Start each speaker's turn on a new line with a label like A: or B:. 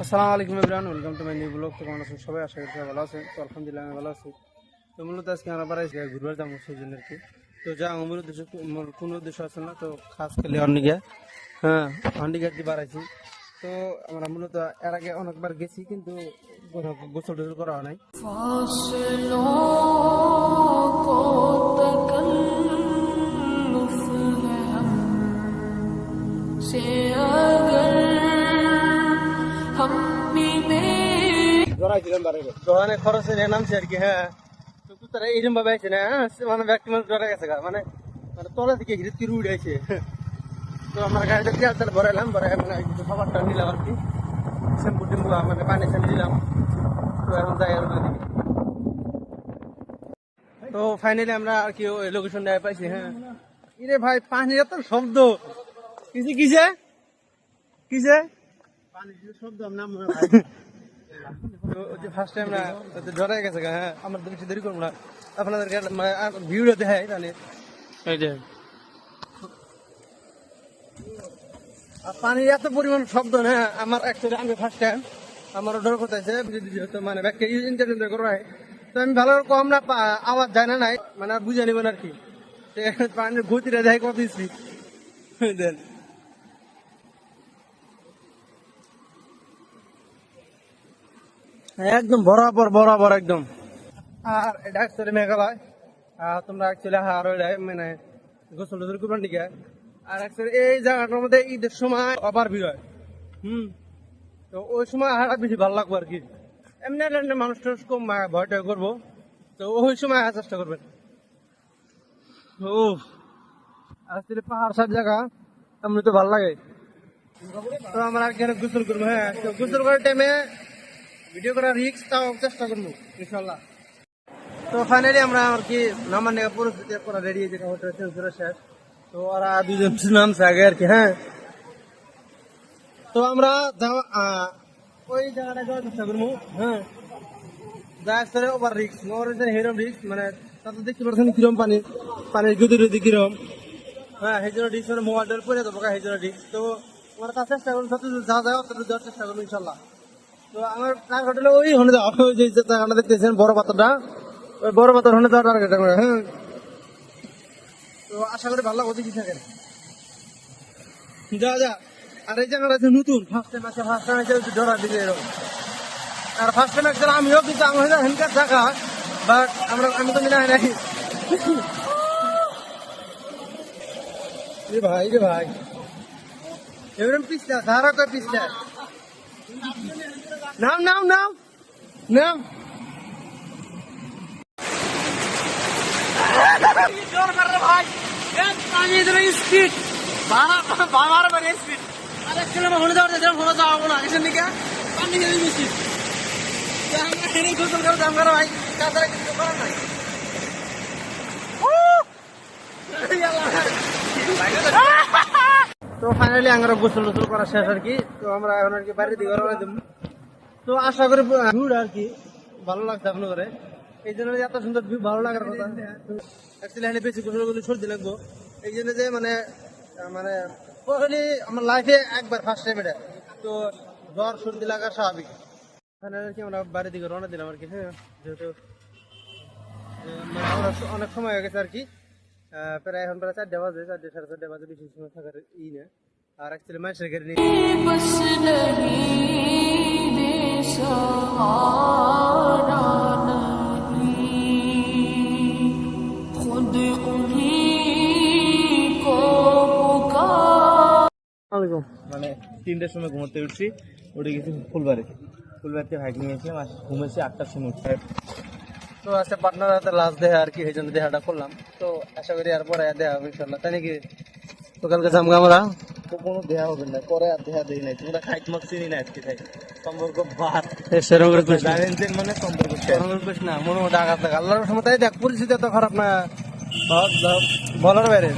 A: আসসালামু আলাইকুম everyone, welcome to my new blog. তো কেমন আছেন সবাই? আশা করি ভালো আছেন। তো আলহামদুলিল্লাহ আমি ভালো আছি। তো মূলত আজকে আমরা বাড়াই ঘুরবার যাবো সেই জন্য আর কি। তো যা আমার উদ্দেশ্য কোনো উদ্দেশ্য আছে না, তো খাস খেলে অন্ডিগা অন্ডিগা আর কি বাড়াইছি। তো আমরা মূলত এর আগে অনেকবার গেছি, কিন্তু গোসল টোসল করা হয় নাই। দোকানে খরচের নামছে আর কি। হ্যাঁ, তো তারা এইরকম ভাবে আছে না, মানে ব্যক্তি মানুষ ডরে গেছে মানে মানে তলা থেকে ঘিরে তিরু উঠেছে। তো আমার গাড়িটা তেল তেল ভরাইলাম, ভরাই মানে কিছু খাবারটা নিলাম আর কি, শ্যাম্পু টেম্পু মানে পানি শ্যাম্পু দিলাম। তো এখন যাই আর ওদিকে। তো ফাইনালি আমরা আর কি ওই লোকেশনটা পাইছি। হ্যাঁ, ইরে ভাই পানির এত শব্দ, কিসে কিসে কিসে পানির শব্দ আমরা ফার্স্ট টাইম না ডরাই গেছে। হ্যাঁ, আমরা তো বেশি দেরি করবো না, আপনাদেরকে ভিউটা দেখাই তাহলে। পানির এত পরিমাণ শব্দ না, আমার অ্যাকচুয়ালি আমি ফার্স্ট টাইম আমার ডর করতেছে মানে ব্যাগকে এনজয় করা হয়। তো আমি ভালো কম না আওয়াজ যায় না নাই, মানে আর বুঝে নেবেন আর কি। পানির গতিটা দেখাই কত স্পিড দেন। একদম বরাবর বরাবর একদম। আর এটা অ্যাকচুয়ালি মেঘালয়, তোমরা অ্যাকচুয়ালি মানে গোসল টোসল করবার দিকে। আর অ্যাকচুয়ালি এই জায়গাটার মধ্যে ঈদের সময় আবার ভিড় হয়। তো ওই সময় হাঁটা বেশি ভালো লাগবো আর কি। এমনি মানুষ টানুষ কম ভয়টা করবো, তো ওই সময় আসার চেষ্টা করবেন। ও আসলে পাহাড় সব জায়গা এমনি তো ভালো লাগে। তো আমরা আর কি গোসল করবো। হ্যাঁ, তো গোসল করার টাইমে ভিডিও করার রিস্ক তাও চেষ্টা করবো ইনশাল্লাহ। তো ফাইনালি আমরা আর কি নামার নেওয়া পরিস্থিতি করা রেডি হয়েছে, খাবারটা চেঞ্জ করে শেষ। তো ওরা দুজন নামছে আগে আর কি। হ্যাঁ, তো আমরা ওই জায়গাটা যাওয়ার চেষ্টা করবো। হ্যাঁ, যাই ওভার রিক্স হিরম রিক্স, মানে তাতে দেখতে পাচ্ছেন কিরম পানির গতি কিরম। হ্যাঁ, সেই জন্য রিক্স মানে মোবাইল টোল পরে দেবো, সেই জন্য রিক্স। তো আমরা তার চেষ্টা করবো যত যা যায় তত যাওয়ার চেষ্টা করবো ইনশাল্লাহ। তো আমার টার্গেট হলো ওই হনে যাওয়া, ওই যে জায়গাটা দেখতেছেন বড় পাথরটা, ওই বড় পাথর হনে যাওয়ার টার্গেট আমরা। হ্যাঁ, তো আশা করি ভালো লাগবে দেখি থাকেন। যা আর এই জায়গাটা আছে নতুন, ফার্স্ট টাইম ডরার দিকে এরকম। আর ফার্স্ট টাইম একজন আমিও, কিন্তু আমার হেনকার জায়গা, বাট আমি তো মিলা হয় নাই। রে ভাই এরকম পিছলা ধারা কয় পিছলা নাম ভাই স্পিড স্পিড। আর একচুয়ালি আমার হনে যাওয়ার না এখান থেকে পানি বেশি গোসল করে দাম করা ভাই, তাছাড়া কিছু করার নাই। তো ফাইনালি আমরা গোসল টোসল করা শেষ আর কি। তো আমরা এখন আর কি বাইরের দিকে রওনা দেব। তো আশা করি ভিউটা আর কি ভালো লাগছে আপনাদের, এই জন্য এত সুন্দর ভিউ ভালো লাগার কথা। অ্যাকচুয়ালি বেশি গোসল করলে সর্দি লাগবো, এই জন্য যে মানে মানে আমার লাইফে একবার ফার্স্ট টাইম এটা, তো জ্বর সর্দি লাগা স্বাভাবিক। ফাইনালি আর কি আমরা বাইরের দিকে রওনা দিলাম আর কি। হ্যাঁ, যেহেতু অনেক সময় হয়ে গেছে আর কি, প্রায় এখন প্রায় 4টা বাজে, 4টা সাড়ে 4টা বাজে, বেশি সময় থাকার না। আর অ্যাকচুয়ালি মানুষের গাড়ি নিয়ে
B: মানে 3টার সময় ঘুমোতে উঠছি, উঠে গেছি ফুলবাড়িতে হাইকিং এসে ঘুমেছি 8টার সময়।
A: তো আজকে পার্টনার হাতে লাস্ট দেখা আর কি, এই জন্য দেখাটা করলাম। তো আশা করি আর পরে দেখা হবে ইনশাল্লাহ, তাই নাকি? তো কালকে যাবো আমরা,
B: তো কোনো দেহা হবে না, পরে আর দেহা দেই নাই। তোমরা খাইট মাছ চিনি না আজকে খাই সম্পর্ক বাদ
A: সেরকম
B: মানে সম্পর্ক
A: না মনে মতো আঘাত দেখা। আল্লাহর সময় দেখ পরিস্থিতি এত খারাপ না বলার বাইরে।